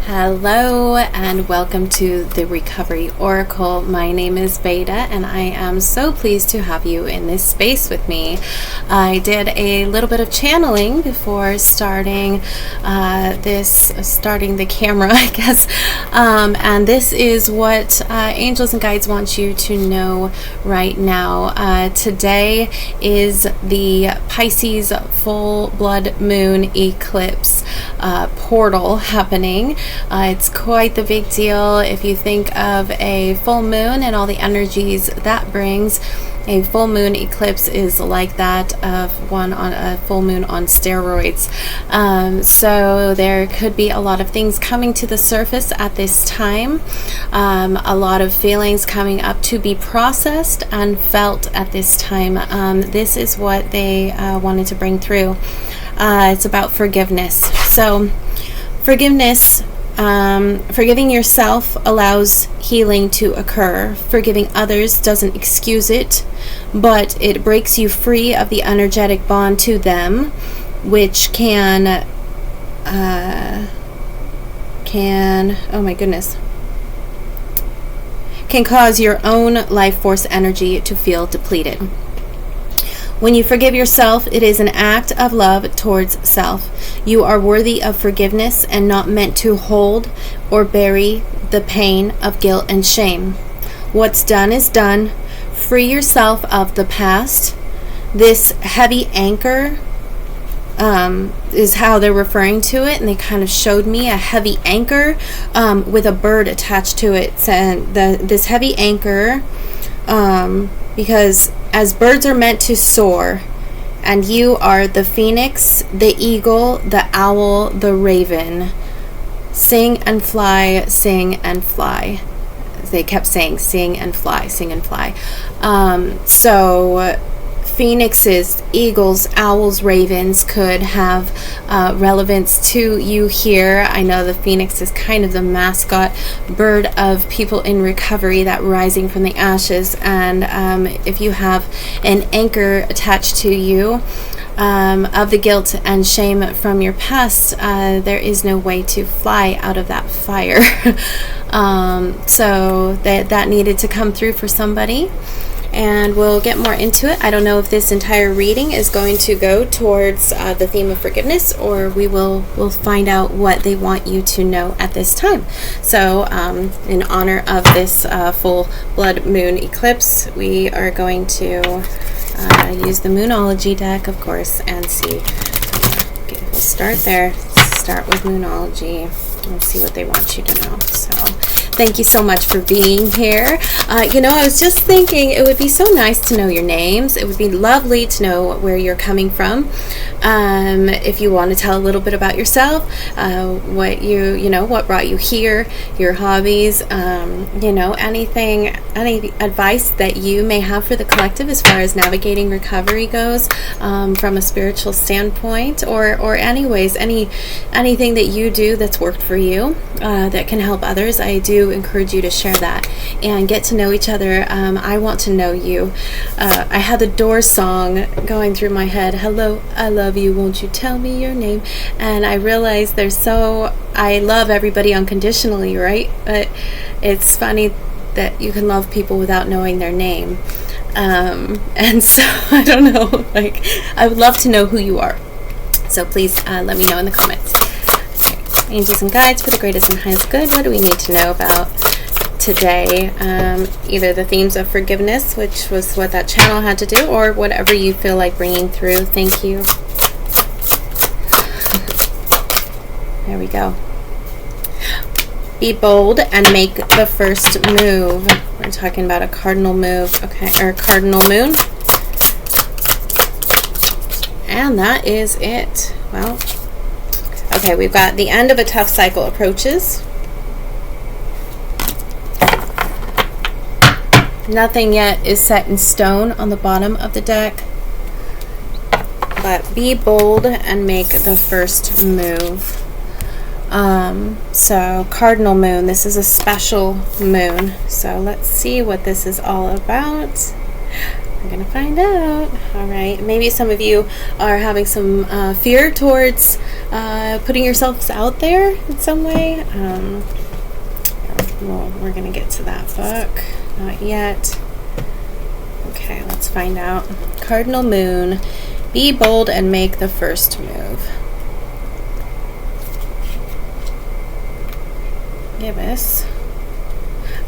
Hello and welcome to the Recovery Oracle. My name is Veda and I am so pleased to have you in this space with me. I did a little bit of channeling before starting the camera, I guess. And this is what angels and guides want you to know right now. Today is the Pisces full blood moon eclipse portal happening. It's quite the big deal. If you think of a full moon and all the energies that brings, a full moon eclipse is like that of a full moon on steroids. So there could be a lot of things coming to the surface at this time. A lot of feelings coming up to be processed and felt at this time. This is what they wanted to bring through. It's about forgiveness. So forgiveness, forgiving yourself allows healing to occur. Forgiving others doesn't excuse it, but it breaks you free of the energetic bond to them, which can cause your own life force energy to feel depleted. When you forgive yourself, it is an act of love towards self. You are worthy of forgiveness and not meant to hold or bury the pain of guilt and shame. What's done is done. Free yourself of the past. This heavy anchor is how they're referring to it, and they kind of showed me a heavy anchor with a bird attached to it. So this heavy anchor, because as birds are meant to soar, and you are the phoenix, the eagle, the owl, the raven. Sing and fly, sing and fly. They kept saying sing and fly, sing and fly. So phoenixes, eagles, owls, ravens could have relevance to you here. I know the phoenix is kind of the mascot bird of people in recovery, that rising from the ashes. And if you have an anchor attached to you of the guilt and shame from your past, there is no way to fly out of that fire. So that needed to come through for somebody. And we'll get more into it. I don't know if this entire reading is going to go towards the theme of forgiveness, or we'll find out what they want you to know at this time. So in honor of this full blood moon eclipse, we are going to use the Moonology deck, of course, and see. Start there. Start with Moonology. Let's see what they want you to know. So thank you so much for being here. I was just thinking it would be so nice to know your names. It would be lovely to know where you're coming from. If you want to tell a little bit about yourself, what brought you here, your hobbies, anything, any advice that you may have for the collective as far as navigating recovery goes, from a spiritual standpoint, or anyways, anything that you do that's worked for you, that can help others. I do encourage you to share that and get to know each other. I want to know you. I had the Doors song going through my head. Hello, I love you, won't you tell me your name? And I realized I love everybody unconditionally, right? But it's funny that you can love people without knowing their name. And so I don't know, I would love to know who you are. So please let me know in the comments. Angels and guides, for the greatest and highest good, what do we need to know about today? Either the themes of forgiveness, which was what that channel had to do, or whatever you feel like bringing through. Thank you. There we go. Be bold and make the first move. We're talking about a cardinal move, okay, or cardinal moon. And that is it. Well, okay, we've got the end of a tough cycle approaches. Nothing yet is set in stone on the bottom of the deck. But be bold and make the first move. So cardinal moon, this is a special moon. So let's see what this is all about. We're going to find out. All right. Maybe some of you are having some fear towards putting yourselves out there in some way. Well, we're going to get to that book. Not yet. Okay, let's find out. Cardinal Moon. Be bold and make the first move. Give us.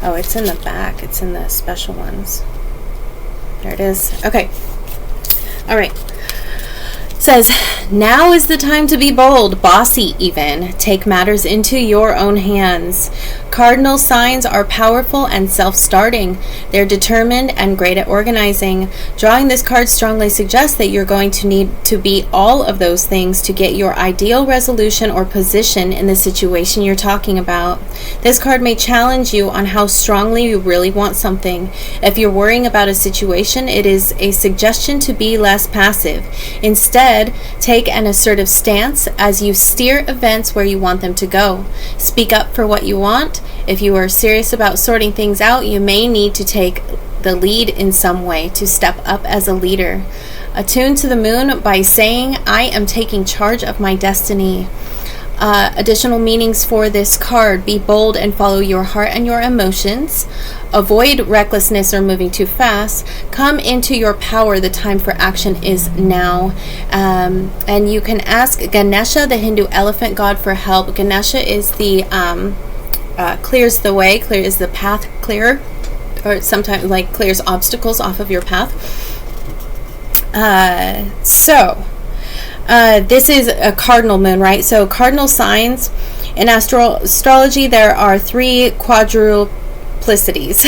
Oh, it's in the back. It's in the special ones. There it is. Okay. All right. It says, now is the time to be bold, bossy even. Take matters into your own hands. Cardinal signs are powerful and self-starting. They're determined and great at organizing. Drawing this card strongly suggests that you're going to need to be all of those things to get your ideal resolution or position in the situation you're talking about. This card may challenge you on how strongly you really want something. If you're worrying about a situation, it is a suggestion to be less passive. Instead, take an assertive stance as you steer events where you want them to go. Speak up for what you want. If you are serious about sorting things out, you may need to take the lead in some way, to step up as a leader. Attune to the moon by saying, I am taking charge of my destiny. Additional meanings for this card: be bold and follow your heart and your emotions. Avoid recklessness or moving too fast. Come into your power. The time for action is now. And you can ask Ganesha, the Hindu elephant god, for help. Ganesha is the clears the way, is the path clearer, or sometimes like clears obstacles off of your path. This is a cardinal moon, right? So cardinal signs in astrology, there are 3 quadruplicities: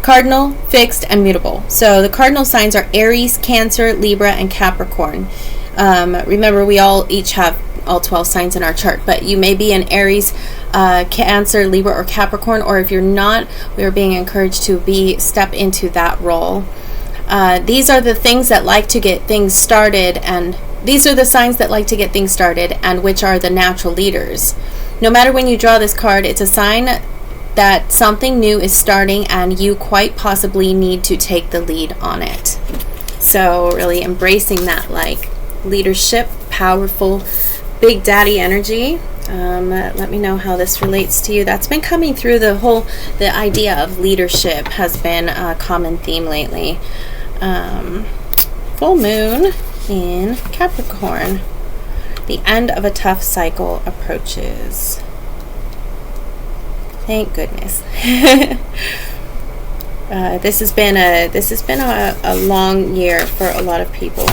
cardinal, fixed, and mutable. So the cardinal signs are Aries, Cancer, Libra, and Capricorn. Remember, we all each have all 12 signs in our chart, but you may be in Aries, Cancer, Libra, or Capricorn, or if you're not, we are being encouraged to step into that role. These are the things that like to get things started, and these are the signs that like to get things started, and which are the natural leaders. No matter when you draw this card, it's a sign that something new is starting, and you quite possibly need to take the lead on it. So really embracing that like leadership, powerful, big daddy energy. Let me know how this relates to you. That's been coming through the idea of leadership has been a common theme lately. Full moon in Capricorn. The end of a tough cycle approaches. Thank goodness. This has been a long year for a lot of people.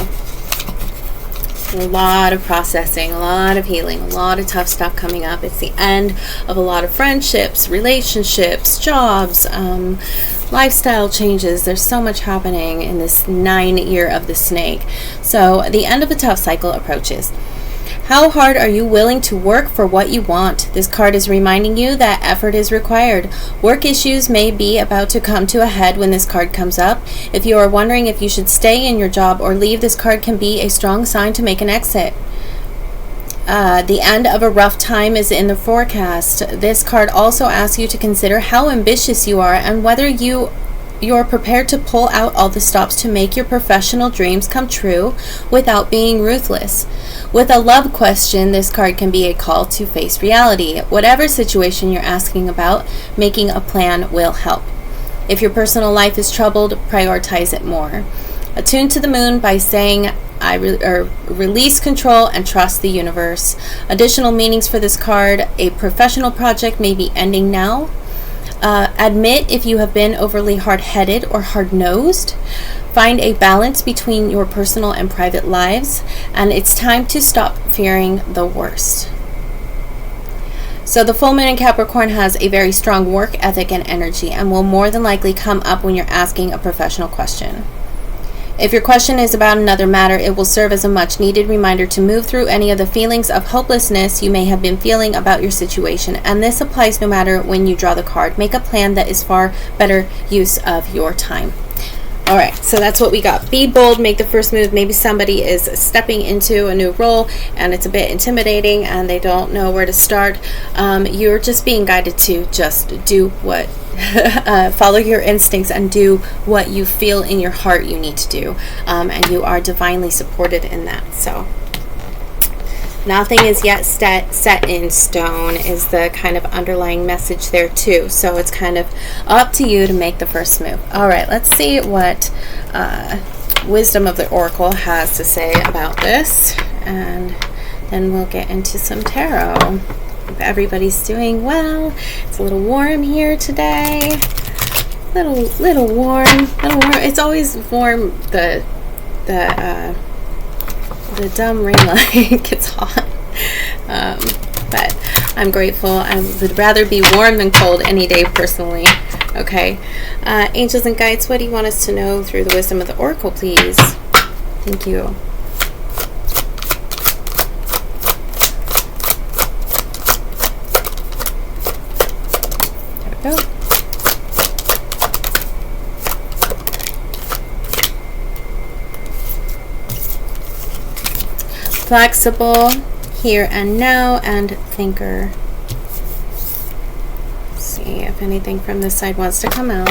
A lot of processing, a lot of healing, a lot of tough stuff coming up. It's the end of a lot of friendships, relationships, jobs, lifestyle changes. There's so much happening in this 9 year of the snake. So the end of a tough cycle approaches. How hard are you willing to work for what you want? This card is reminding you that effort is required. Work issues may be about to come to a head when this card comes up. If you are wondering if you should stay in your job or leave, this card can be a strong sign to make an exit. The end of a rough time is in the forecast. This card also asks you to consider how ambitious you are and whether you're prepared to pull out all the stops to make your professional dreams come true without being ruthless. With a love question, this card can be a call to face reality. Whatever situation you're asking about, making a plan will help. If your personal life is troubled, prioritize it more. Attune to the moon by saying, release control and trust the universe. Additional meanings for this card: a professional project may be ending now. Admit if you have been overly hard-headed or hard-nosed. Find a balance between your personal and private lives, and it's time to stop fearing the worst. So the full moon in Capricorn has a very strong work ethic and energy, and will more than likely come up when you're asking a professional question. If your question is about another matter, it will serve as a much-needed reminder to move through any of the feelings of hopelessness you may have been feeling about your situation, and this applies no matter when you draw the card. Make a plan that is far better use of your time. All right, so that's what we got. Be bold, make the first move. Maybe somebody is stepping into a new role and it's a bit intimidating and they don't know where to start. You're just being guided to just do what follow your instincts and do what you feel in your heart you need to do, and you are divinely supported in that. So nothing is yet set in stone is the kind of underlying message there too. So it's kind of up to you to make the first move. All right, let's see what Wisdom of the Oracle has to say about this, and then we'll get into some tarot. Hope everybody's doing well. It's a little warm here today. Little warm. It's always warm. The dumb ring light gets hot. But I'm grateful. I would rather be warm than cold any day personally. Okay. Angels and guides, what do you want us to know through the wisdom of the Oracle, please? Thank you. There we go. Flexible, here and now, and thinker. Let's see if anything from this side wants to come out.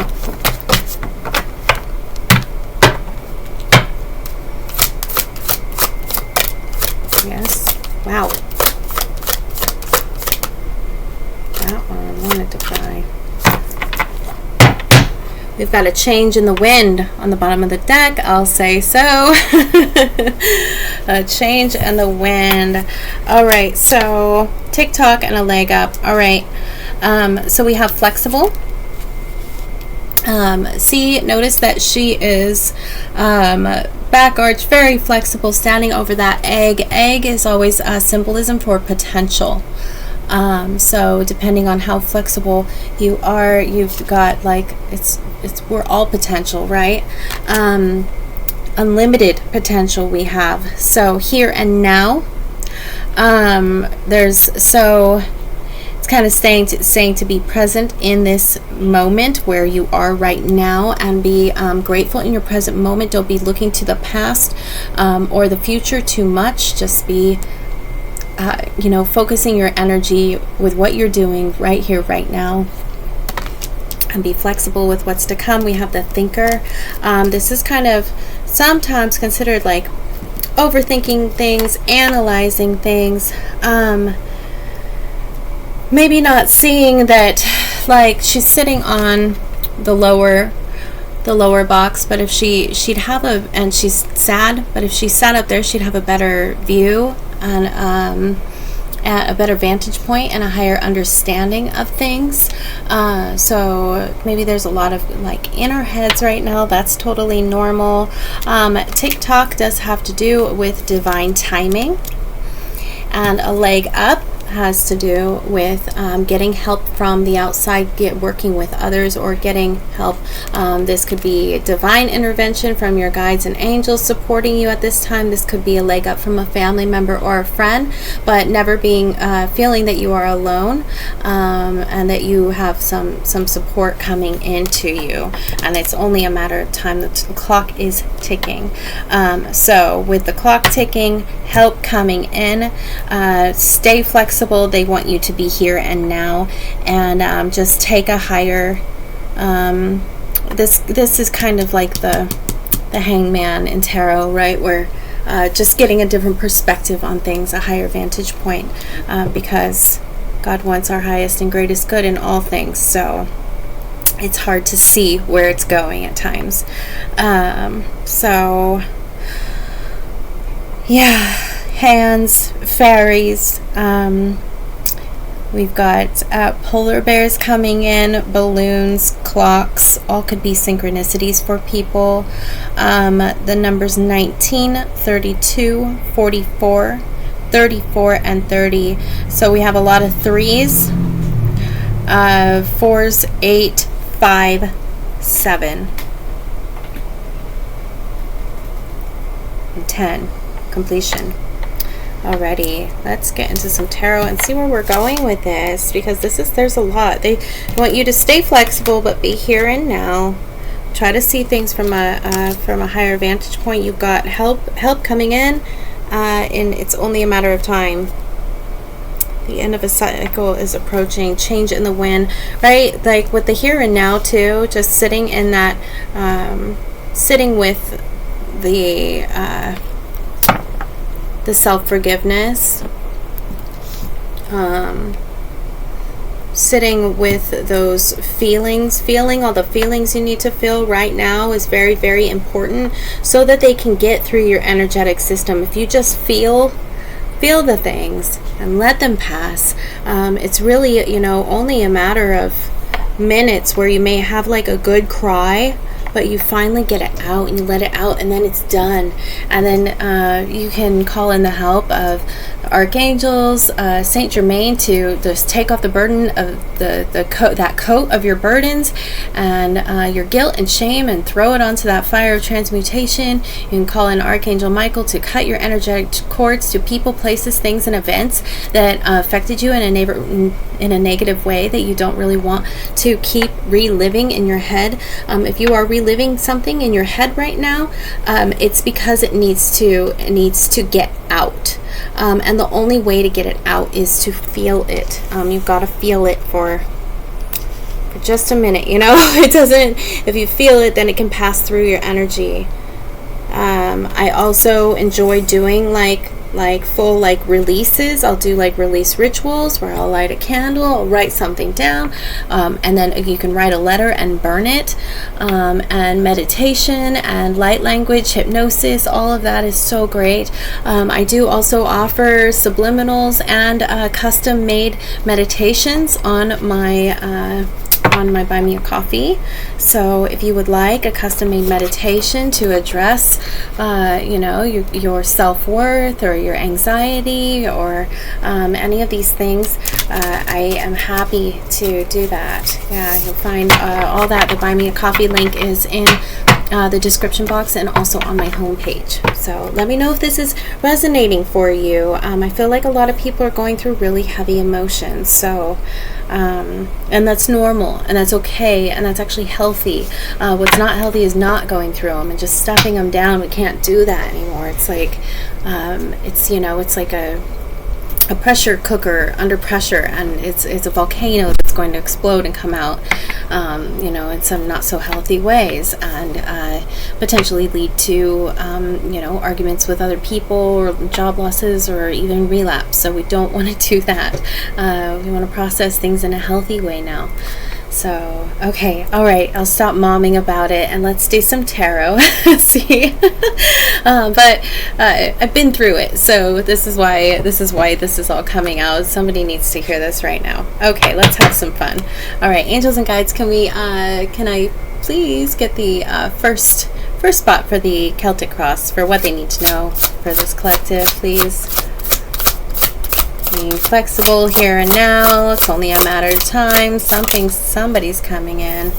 Yes. Wow. That one wanted to cry. We've got a change in the wind on the bottom of the deck, I'll say so. A change in the wind. All right, so TikTok and a leg up. All right, so we have flexible. Notice that she is back arch, very flexible, standing over that egg. Egg is always a symbolism for potential. So depending on how flexible you are, you've got like, we're all potential, right? Unlimited potential we have. So here and now, it's kind of saying to be present in this moment where you are right now, and be grateful in your present moment. Don't be looking to the past or the future too much. Just be focusing your energy with what you're doing right here, right now, and be flexible with what's to come. We have the thinker. This is kind of sometimes considered like overthinking things, analyzing things, maybe not seeing that, like, she's sitting on the lower box, but if she'd have and she's sad, but if she sat up there, she'd have a better view and a better vantage point and a higher understanding of things. So maybe there's a lot of like in our heads right now. That's totally normal. TikTok does have to do with divine timing, and a leg up has to do with getting help from the outside, working with others, or getting help. This could be divine intervention from your guides and angels supporting you at this time. This could be a leg up from a family member or a friend, but never being feeling that you are alone, and that you have some support coming into you, and it's only a matter of time. The clock is ticking. So with the clock ticking, help coming in, stay flexible. They want you to be here and now, and just take a higher. This is kind of like the hangman in tarot, right? Where just getting a different perspective on things, a higher vantage point, because God wants our highest and greatest good in all things. So it's hard to see where it's going at times. So yeah. Hands, fairies, we've got polar bears coming in, balloons, clocks, all could be synchronicities for people. The numbers 19, 32, 44, 34, and 30. So we have a lot of threes, 4s, 8, 5, 7, and 10. Completion. Alrighty, let's get into some tarot and see where we're going with this, because there's a lot. They want you to stay flexible but be here and now. Try to see things from a higher vantage point. You've got help coming in, and it's only a matter of time. The end of a cycle is approaching. Change in the wind, right? Like with the here and now too, just sitting in that, sitting with the self-forgiveness, sitting with those feelings, feeling all the feelings you need to feel right now is very, very important, so that they can get through your energetic system. If you just feel the things and let them pass, it's really, you know, only a matter of minutes where you may have like a good cry, but you finally get it out and you let it out, and then it's done. And then you can call in the help of archangels, Saint Germain, to just take off the burden of that coat of your burdens and your guilt and shame, and throw it onto that fire of transmutation. You can call in Archangel Michael to cut your energetic cords to people, places, things, and events that affected you in a negative way that you don't really want to keep reliving in your head. If you are reliving something in your head right now, it's because it needs to get out. And the only way to get it out is to feel it. You've got to feel it for just a minute, you know. It doesn't, if you feel it, then it can pass through your energy. I also enjoy doing like full releases. I'll do like release rituals where I'll light a candle, I'll write something down, and then you can write a letter and burn it, and meditation and light language, hypnosis, all of that is so great. I do also offer subliminals and custom made meditations on my Buy Me a Coffee. So if you would like a custom-made meditation to address your self-worth or your anxiety or any of these things, I am happy to do that. Yeah, you'll find all that. The Buy Me a Coffee link is in the description box and also on my homepage. So let me know if this is resonating for you. I feel like a lot of people are going through really heavy emotions, so and that's normal, and that's okay, and that's actually healthy. What's not healthy is not going through them and just stuffing them down. We can't do that anymore. It's like it's like a pressure cooker under pressure, and it's a volcano that's going to explode and come out, in some not so healthy ways, and potentially lead to arguments with other people, or job losses, or even relapse. So we don't want to do that. We want to process things in a healthy way now. So, okay, all right, I'll stop momming about it and let's do some tarot. See, but I've been through it, so this is why this is all coming out. Somebody needs to hear this right now. Okay, let's have some fun. All right, angels and guides, can I please get the first spot for the Celtic cross for what they need to know for this collective, please? Being flexible here and now. It's only a matter of time. Somebody's coming in.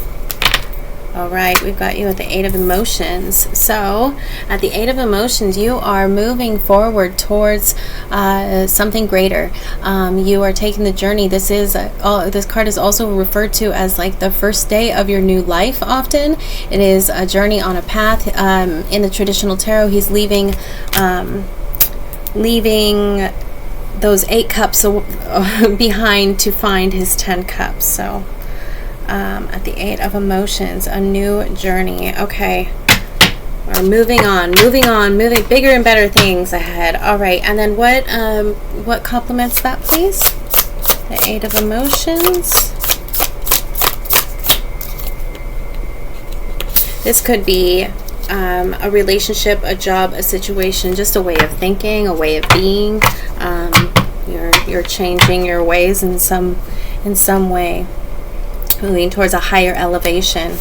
All right, we've got you at the Eight of Emotions. So at the Eight of Emotions, you are moving forward towards something greater. You are taking the journey. This card is also referred to as like the first day of your new life. Often it is a journey on a path. In the traditional tarot, he's leaving those 8 cups behind to find his 10 cups. So at the Eight of Emotions, a new journey. Okay, we're moving on, moving bigger and better things ahead. All right, and then what complements that, please? The Eight of Emotions. This could be a relationship, a job, a situation, just a way of thinking, a way of being. You're changing your ways in some way, moving towards a higher elevation.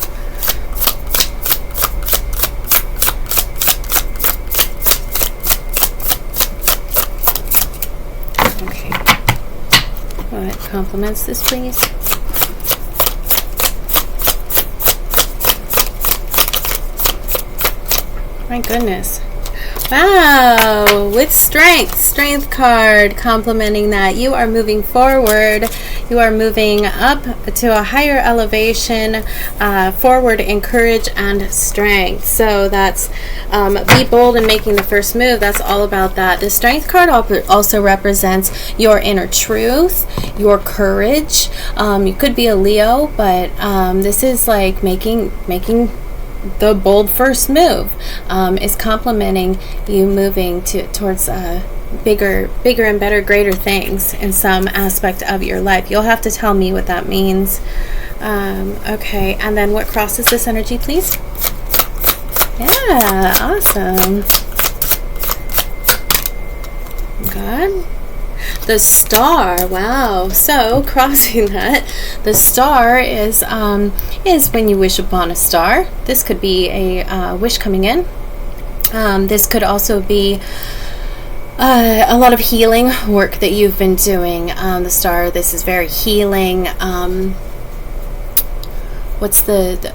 Okay, what complements this, please? My goodness. Wow, with strength card complementing that. You are moving forward. You are moving up to a higher elevation, forward in courage and strength. So that's be bold in making the first move. That's all about that. The strength card also represents your inner truth, your courage. You could be a Leo, but this is like making the bold first move. Is complementing you moving towards bigger and better, greater things in some aspect of your life. You'll have to tell me what that means. Okay, and then what crosses this energy, please? Yeah, awesome. Good. The star. Wow. So crossing that, the star is when you wish upon a star. This could be a wish coming in. This could also be a lot of healing work that you've been doing. The star, this is very healing. What's the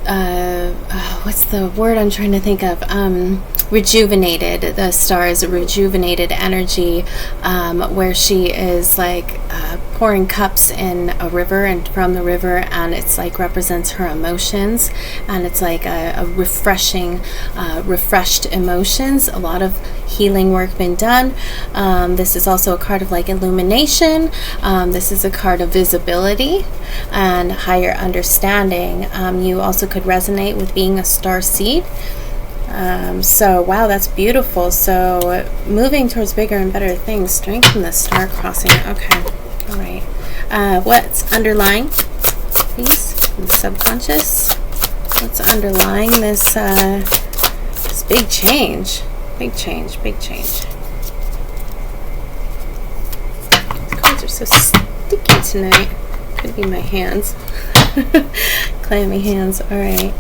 word I'm trying to think of? Rejuvenated. The star is a rejuvenated energy, where she is like pouring cups in a river, and from the river, and it's like represents her emotions, and it's like a refreshing, refreshed emotions. A lot of healing work been done. This is also a card of like illumination. This is a card of visibility and higher understanding. You also could resonate with being a star seed. So wow, that's beautiful. So moving towards bigger and better things. Strengthen the star crossing. Okay, all right. What's underlying, please? The subconscious. What's underlying this this big change? Big change. Big change. These cards are so sticky tonight. Could be my hands. Clammy hands. All right.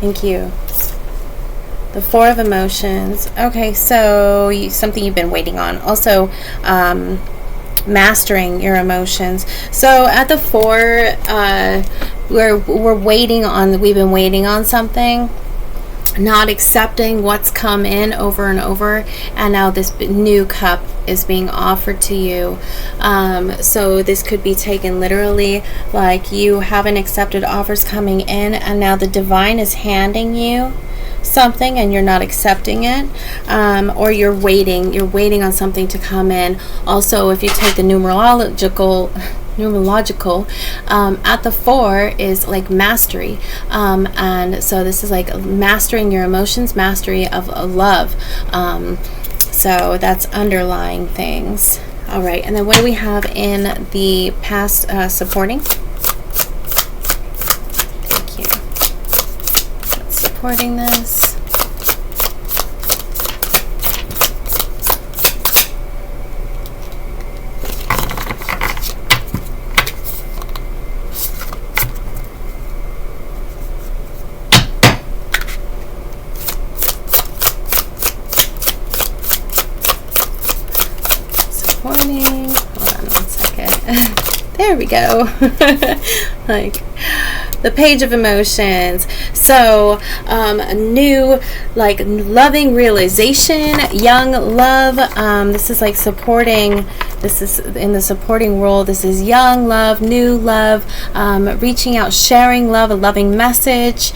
Thank you. The Four of Emotions. Okay, so something you've been waiting on. Also, mastering your emotions. So at the Four, we're waiting on. We've been waiting on something, not accepting what's come in over and over, and now this new cup is being offered to you. So this could be taken literally, like you haven't accepted offers coming in, and now the divine is handing you something and you're not accepting it, or you're waiting on something to come in. Also, if you take the numerological, at the Four is like mastery, and so this is like mastering your emotions, mastery of love. So that's underlying things. All right, and then what do we have in the past supporting? Thank you. What's supporting this? Hold on 1 second. There we go. Like the Page of Emotions. So a new, like, loving realization, young love. This is like supporting. This is in the supporting role. This is young love, new love, reaching out, sharing love, a loving message.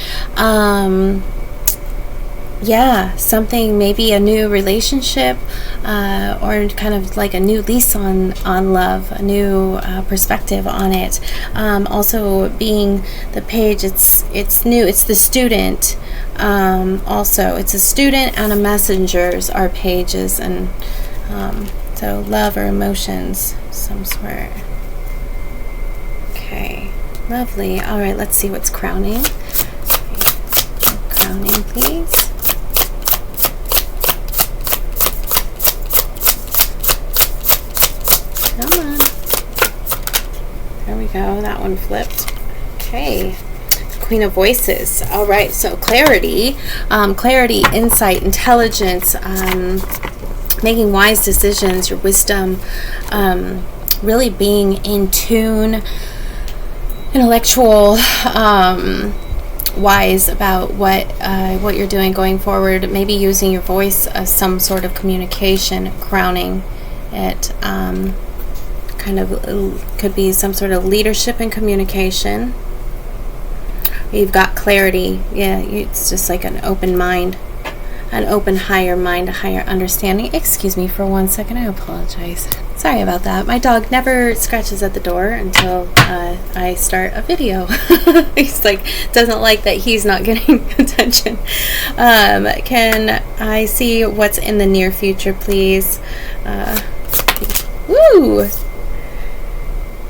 Yeah, something, maybe a new relationship, or kind of like a new lease on love, a new perspective on it. Also, being the page, it's new. It's the student. Also, it's a student and a messenger's are pages, and so love or emotions, some sort. Okay, lovely. All right, let's see what's crowning. Crowning, please. Come on. There we go. That one flipped. Okay. Queen of Voices. All right. So clarity, insight, intelligence, making wise decisions, your wisdom, really being in tune, intellectual, wise about what you're doing going forward. Maybe using your voice as some sort of communication, crowning it. kind of could be some sort of leadership and communication. You've got clarity. Yeah, it's just like an open mind, an open higher mind, a higher understanding. Excuse me for 1 second. I apologize. Sorry about that. My dog never scratches at the door until I start a video. He's like, doesn't like that he's not getting attention. Can I see what's in the near future, please? Woo!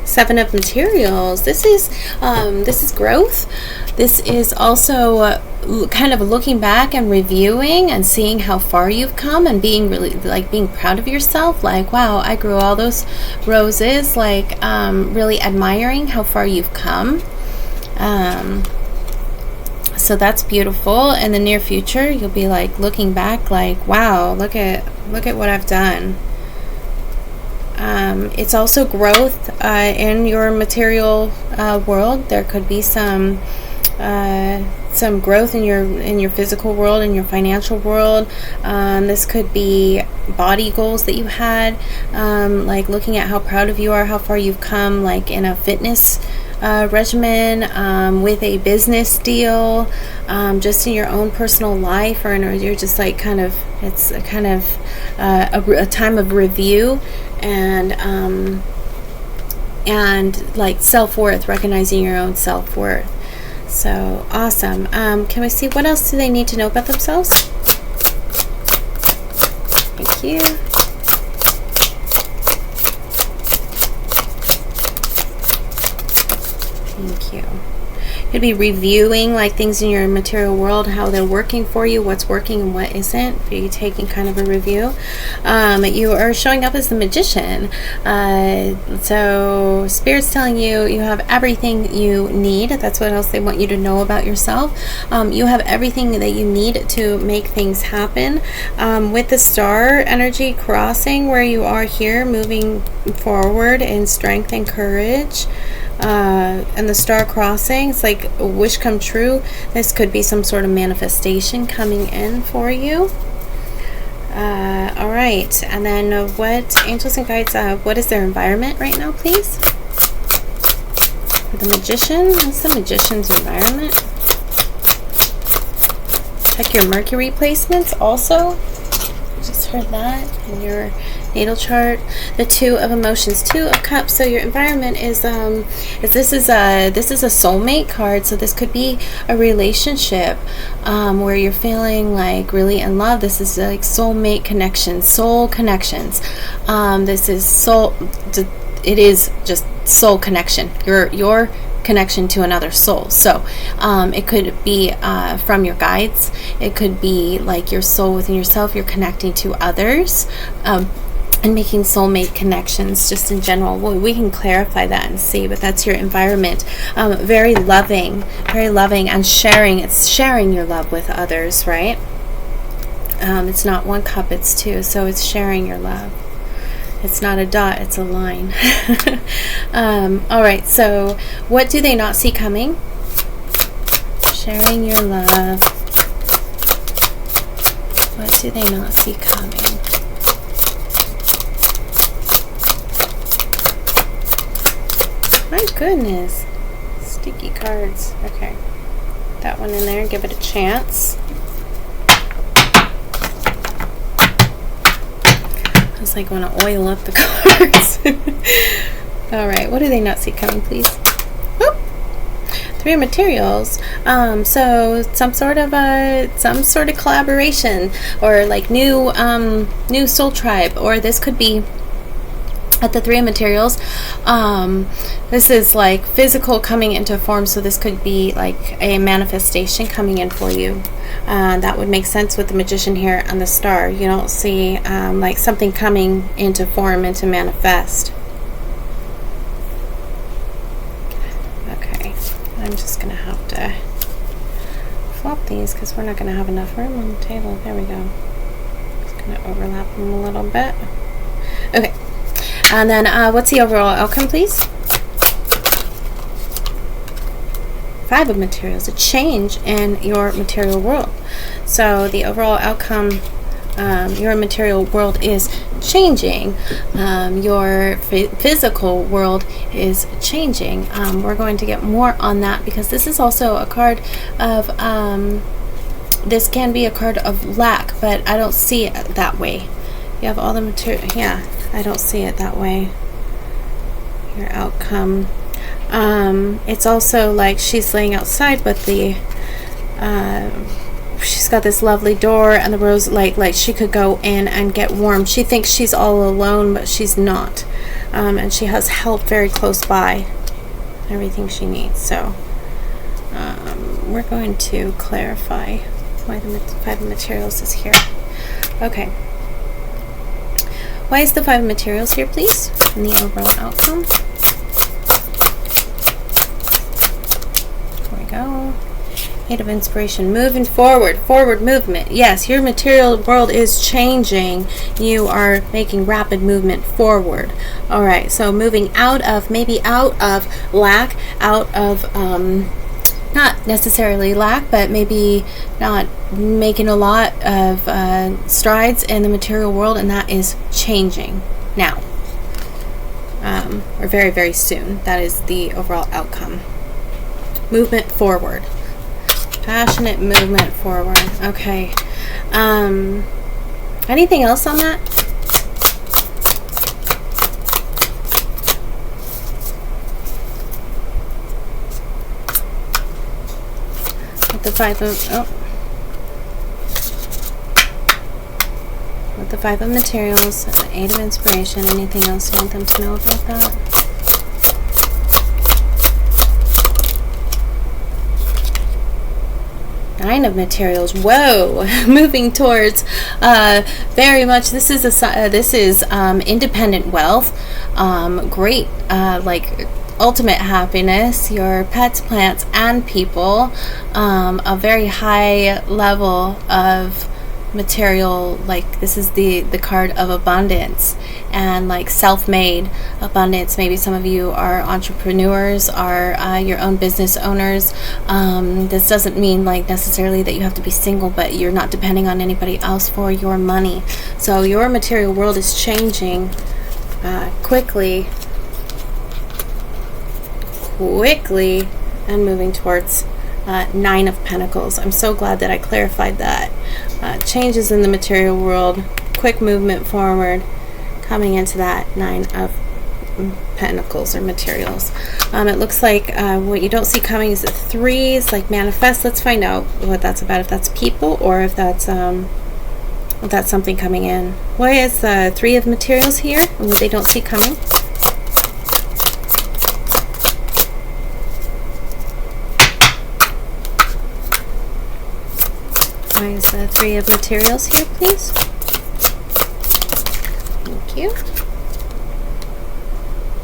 7 of materials. This is growth. This is also kind of looking back and reviewing and seeing how far you've come and being really being proud of yourself. Like, wow, I grew all those roses. Like, really admiring how far you've come. So that's beautiful. In the near future, you'll be like looking back, like, wow, look at what I've done. It's also growth in your material world. There could be some growth in your physical world, in your financial world. This could be body goals that you had, like looking at how proud of you are, how far you've come, like in a fitness regimen, with a business deal, just in your own personal life, or you're just like it's a kind of a time of review and like self-worth, recognizing your own self-worth. So awesome. Can we see what else do they need to know about themselves? Thank you. Thank you. You'd be reviewing like things in your material world, how they're working for you, what's working and what isn't. Be taking kind of a review. You are showing up as the magician. So Spirit's telling you you have everything you need. That's what else they want you to know about yourself. You have everything that you need to make things happen. With the star energy crossing where you are here, moving forward in strength and courage. And the star crossing, it's like a wish come true. This could be some sort of manifestation coming in for you. All right, and then what angels and guides, what is their environment right now, please? For the magician, what's the magician's environment? Check your Mercury placements also. Just heard that in your natal chart. The 2 of emotions, 2 of cups. So your environment is this is a soulmate card. So this could be a relationship where you're feeling like really in love. This is like soulmate connections, soul connections. This is soul. It is just soul connection. Your connection to another soul. So it could be from your guides. It could be like your soul within yourself. You're connecting to others. And making soulmate connections just in general. Well, we can clarify that and see, but that's your environment. Very loving and sharing. It's sharing your love with others, right? It's not 1 cup, it's 2. So it's sharing your love. It's not a dot, it's a line. All right, so what do they not see coming? Sharing your love. What do they not see coming? My goodness. Sticky cards. Okay. That one in there. Give it a chance. I was like, want to oil up the cards. Alright. What do they not see coming, please? Whoop. 3 of materials. So some sort of collaboration or like new soul tribe, or this could be at the 3 of materials. This is like physical coming into form, so this could be like a manifestation coming in for you. That would make sense with the magician here on the star. You don't see like something coming into form and to manifest. Okay, I'm just gonna have to flop these because we're not gonna have enough room on the table. There we go. Just gonna overlap them a little bit. Okay. And then what's the overall outcome, please? 5 of materials, a change in your material world. So the overall outcome Your material world is changing. Your physical world is changing. We're going to get more on that because this is also a card of, this can be a card of lack, but I don't see it that way. You have all the material, yeah, I don't see it that way. Your outcome. It's also like she's laying outside, but the, she's got this lovely door and the rose light, like she could go in and get warm. She thinks she's all alone, but she's not. And she has help very close by, everything she needs. So we're going to clarify why the Five of Materials is here. Okay. Why is the Five of Materials here, please? And the overall outcome. There we go. Eight of Inspiration, moving forward, forward movement. Yes, your material world is changing. You are making rapid movement forward. All right, so moving out of, maybe out of lack, out of, not necessarily lack, but maybe not making a lot of strides in the material world, and that is changing now. Or very, very soon. That is the overall outcome. Movement forward. Passionate movement forward. Okay. Anything else on that? With the Five of Materials, the Eight of Inspiration. Anything else you want them to know about that? Nine of Materials. Whoa, moving towards very much. This is independent wealth. Great, like ultimate happiness. Your pets, plants, and people. A very high level of material, like this is the card of abundance and like self-made abundance. Maybe some of you are entrepreneurs, are your own business owners. This doesn't mean like necessarily that you have to be single, but you're not depending on anybody else for your money. So your material world is changing quickly and moving towards Nine of Pentacles. I'm so glad that I clarified that. Changes in the material world, quick movement forward, coming into that Nine of Pentacles or materials. It looks like what you don't see coming is the threes, like manifest. Let's find out what that's about, if that's people or if that's something coming in. Why is the Three of Materials here and what they don't see coming? Why is the Three of Materials here, please? Thank you.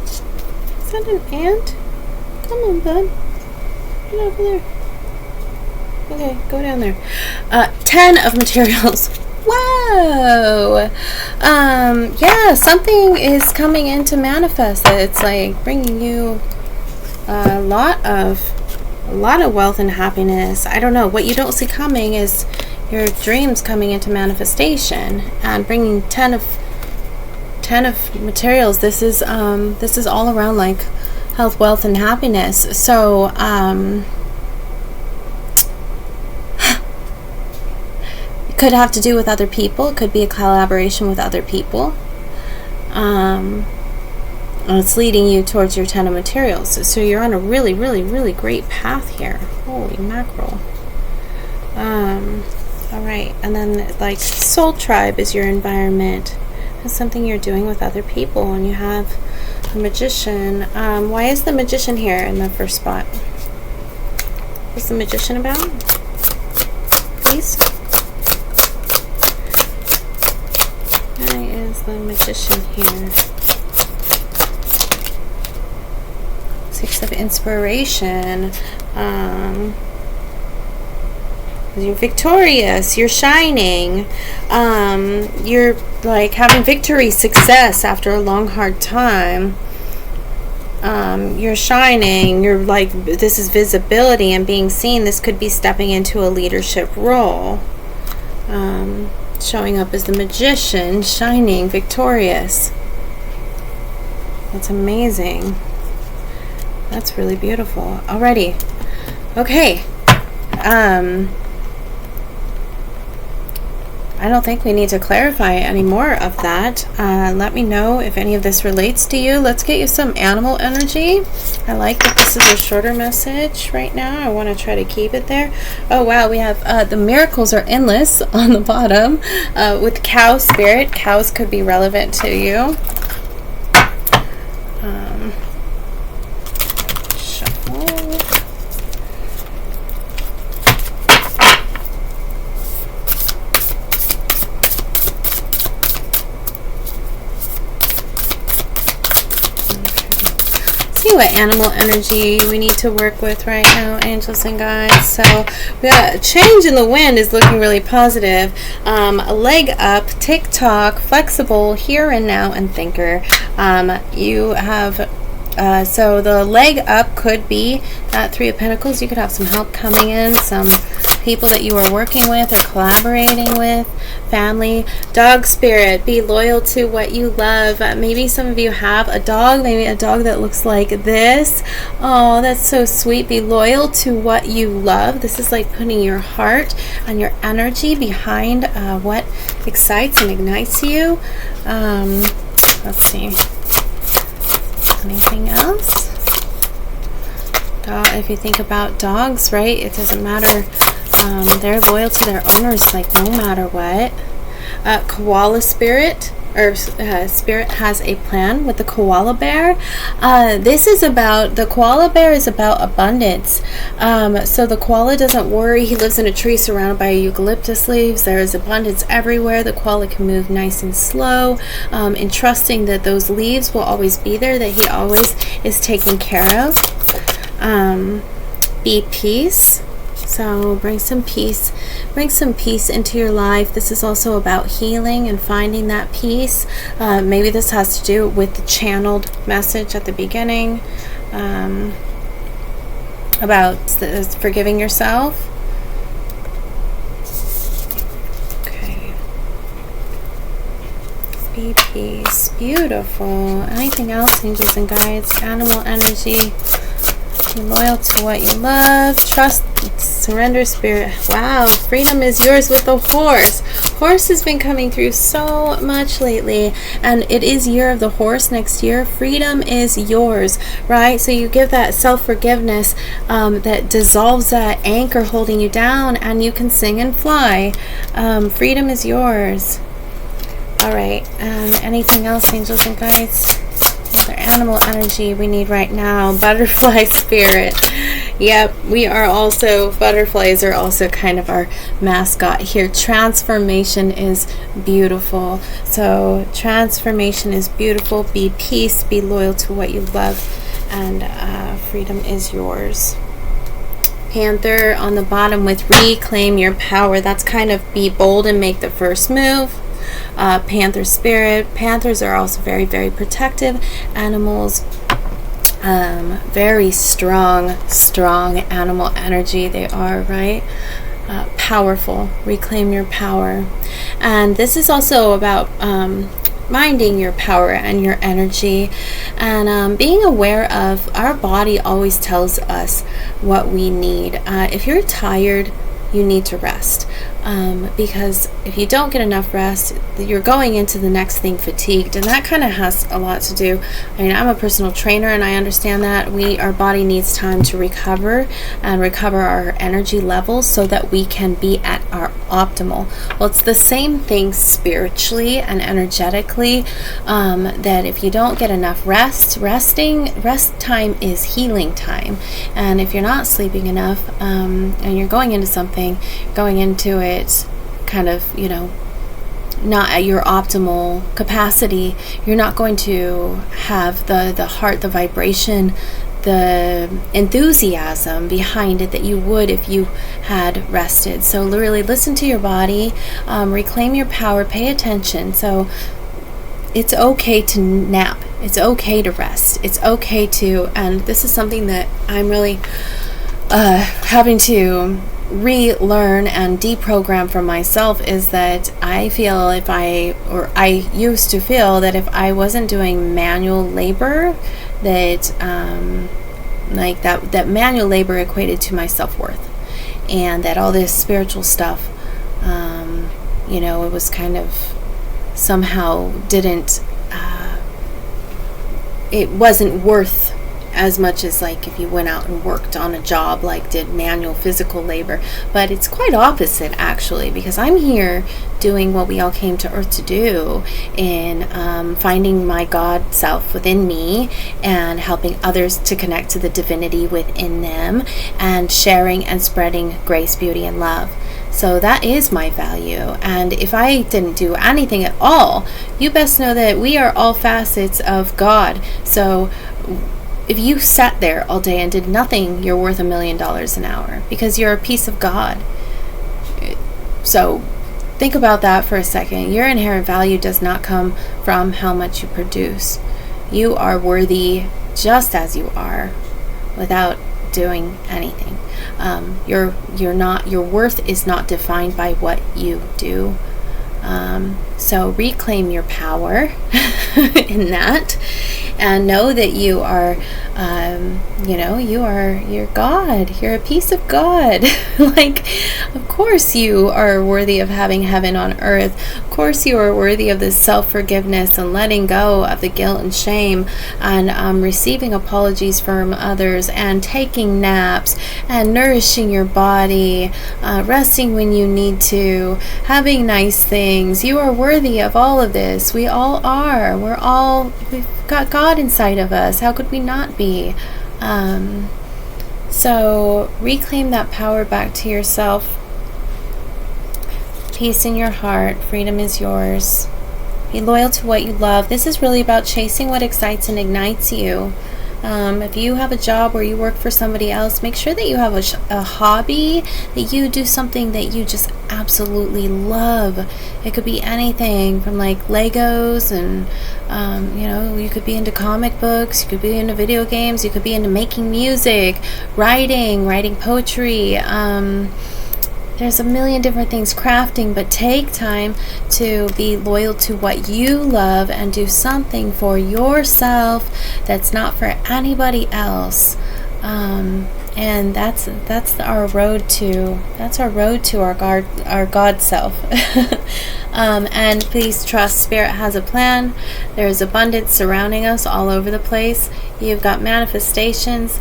Is that an ant? Come on, bud. Get over there. Okay, go down there. 10 of Materials. Whoa! Yeah, something is coming in to manifest. It's like bringing you a lot of wealth and happiness. I don't know. What you don't see coming is your dreams coming into manifestation and bringing 10 of Materials. This is all around like health, wealth, and happiness. So it could have to do with other people. It could be a collaboration with other people. It's leading you towards your 10 of Materials. So you're on a really, really, really great path here. Holy mackerel. All right. And then like Soul Tribe is your environment. It's something you're doing with other people. And you have the Magician. Why is the Magician here in the first spot? What's the Magician about? Please. Why is the Magician here? Six of Inspiration. You're victorious. You're shining. You're like having victory, success after a long, hard time. You're shining. You're like, this is visibility and being seen. This could be stepping into a leadership role. showing up as the Magician, shining, victorious. That's amazing. That's really beautiful. Alrighty. Okay. I don't think we need to clarify any more of that. Let me know if any of this relates to you. Let's get you some animal energy. I like that this is a shorter message right now. I want to try to keep it there. Oh wow, we have the miracles are endless on the bottom with cow spirit. Cows could be relevant to you. Shuffle. See what animal energy we need to work with right now, angels and guides. So we got a change in the wind is looking really positive. A leg up, tick-tock, flexible, here and now, and thinker. You have so the leg up could be that Three of Pentacles. You could have some help coming in, some people that you are working with or collaborating with, family. Dog spirit, be loyal to what you love. Maybe some of you have a dog, maybe a dog that looks like this. Oh, that's so sweet. Be loyal to what you love. This is like putting your heart and your energy behind what excites and ignites you. Let's see. Anything else? If you think about dogs, right? It doesn't matter. They're loyal to their owners, like no matter what. Koala spirit, or spirit has a plan with the koala bear. This is about, the koala bear is about abundance. So the koala doesn't worry. He lives in a tree surrounded by eucalyptus leaves. There is abundance everywhere. The koala can move nice and slow, and trusting that those leaves will always be there, that he always is taken care of. Be peace. So bring some peace into your life. This is also about healing and finding that peace. Maybe this has to do with the channeled message at the beginning, about forgiving yourself. Okay. Be peace. Beautiful. Anything else, angels and guides? Animal energy. Be loyal to what you love. Trust, surrender, spirit. Wow, freedom is yours with the horse. Horse has been coming through so much lately, and it is year of the horse next year. Freedom is yours, right? So you give that self-forgiveness that dissolves that anchor holding you down, and you can sing and fly. Freedom is yours. All right, anything else, angels and guides? Animal energy we need right now. Butterfly spirit. Yep, we are also, butterflies are also kind of our mascot here. Transformation is beautiful. So transformation is beautiful. Be peace, be loyal to what you love, and freedom is yours. Panther on the bottom with reclaim your power. That's kind of be bold and make the first move. Panther spirit. Panthers are also very, very protective animals. Very strong animal energy they are, right? Powerful. Reclaim your power. And this is also about minding your power and your energy, and being aware of our body always tells us what we need. If you're tired, you need to rest, because if you don't get enough rest, you're going into the next thing fatigued, and that kind of has a lot to do. I mean, I'm a personal trainer, and I understand that our body needs time to recover and recover our energy levels so that we can be at our optimal. Well, it's the same thing spiritually and energetically, that if you don't get enough rest time is healing time. And if you're not sleeping enough, and you're going into it kind of, not at your optimal capacity, you're not going to have the heart, the vibration, the enthusiasm behind it that you would if you had rested. So really listen to your body, reclaim your power, pay attention. So it's okay to nap, it's okay to rest, it's okay to, and this is something that I'm really having to relearn and deprogram for myself is that I used to feel that if I wasn't doing manual labor, that that manual labor equated to my self-worth, and that all this spiritual stuff, it was kind of somehow it wasn't worth as much as like if you went out and worked on a job, like did manual physical labor. But it's quite opposite, actually, because I'm here doing what we all came to earth to do, in finding my God self within me and helping others to connect to the divinity within them, and sharing and spreading grace, beauty, and love. So that is my value. And if I didn't do anything at all, you best know that we are all facets of God. So if you sat there all day and did nothing, you're worth $1 million an hour, because you're a piece of God. So think about that for a second. Your inherent value does not come from how much you produce. You are worthy just as you are, without doing anything. Your worth is not defined by what you do. So reclaim your power in that, and know that you are, you're God. You're a piece of God. Like, of course you are worthy of having heaven on earth. Of course you are worthy of this self-forgiveness and letting go of the guilt and shame, and receiving apologies from others, and taking naps, and nourishing your body, resting when you need to, having nice things. You are worthy of all of this. We all are. We've got God inside of us. How could we not be? So reclaim that power back to yourself. Peace in your heart. Freedom is yours. Be loyal to what you love. This is really about chasing what excites and ignites you. If you have a job where you work for somebody else, make sure that you have a hobby, that you do something that you just absolutely love. It could be anything from like Legos, and you could be into comic books, you could be into video games, you could be into making music, writing poetry. There's a million different things, crafting, but take time to be loyal to what you love and do something for yourself that's not for anybody else. And that's our road to our God self. And please trust Spirit has a plan. There's abundance surrounding us all over the place. You've got manifestations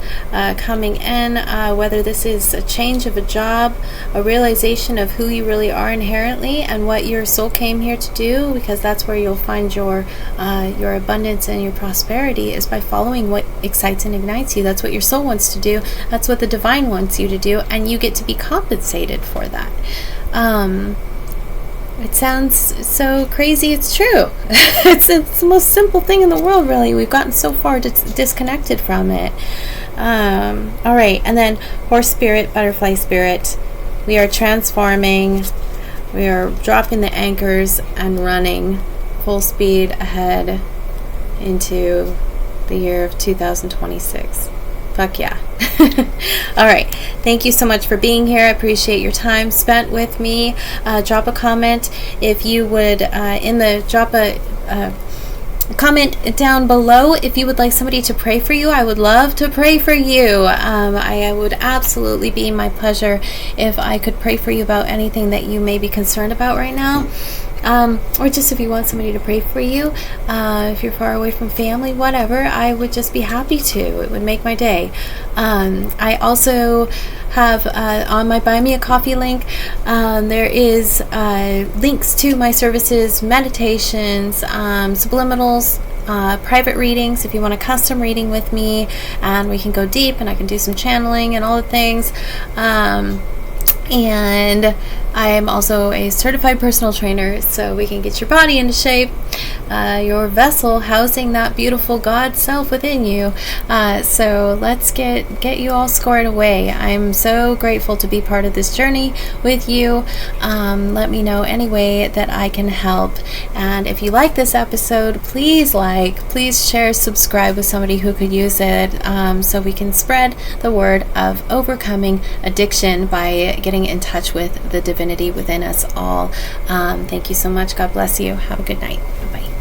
coming in, whether this is a change of a job, a realization of who you really are inherently and what your soul came here to do, because that's where you'll find your abundance and your prosperity, is by following what excites and ignites you. That's what your soul wants to do. That's what the divine wants you to do, and you get to be compensated for that. It sounds so crazy, it's true. It's the most simple thing in the world, really. We've gotten so far disconnected from it. All right, and then horse spirit, butterfly spirit. We are transforming. We are dropping the anchors and running full speed ahead into the year of 2026. Fuck yeah. All right. Thank you so much for being here. I appreciate your time spent with me. Drop a comment if you would, drop a comment down below if you would like somebody to pray for you. I would love to pray for you. I would absolutely be my pleasure if I could pray for you about anything that you may be concerned about right now. Or just if you want somebody to pray for you, if you're far away from family, whatever, I would just be happy to. It would make my day. I also have on my Buy Me a Coffee link, there is links to my services, meditations, subliminals, private readings if you want a custom reading with me, and we can go deep and I can do some channeling and all the things. And I am also a certified personal trainer, so we can get your body into shape. your vessel housing that beautiful God self within you. So let's get you all squared away. I'm so grateful to be part of this journey with you. Let me know any way that I can help. And if you like this episode, please share, subscribe with somebody who could use it, so we can spread the word of overcoming addiction by getting in touch with the divinity within us all. Thank you so much. God bless you. Have a good night. Bye-bye.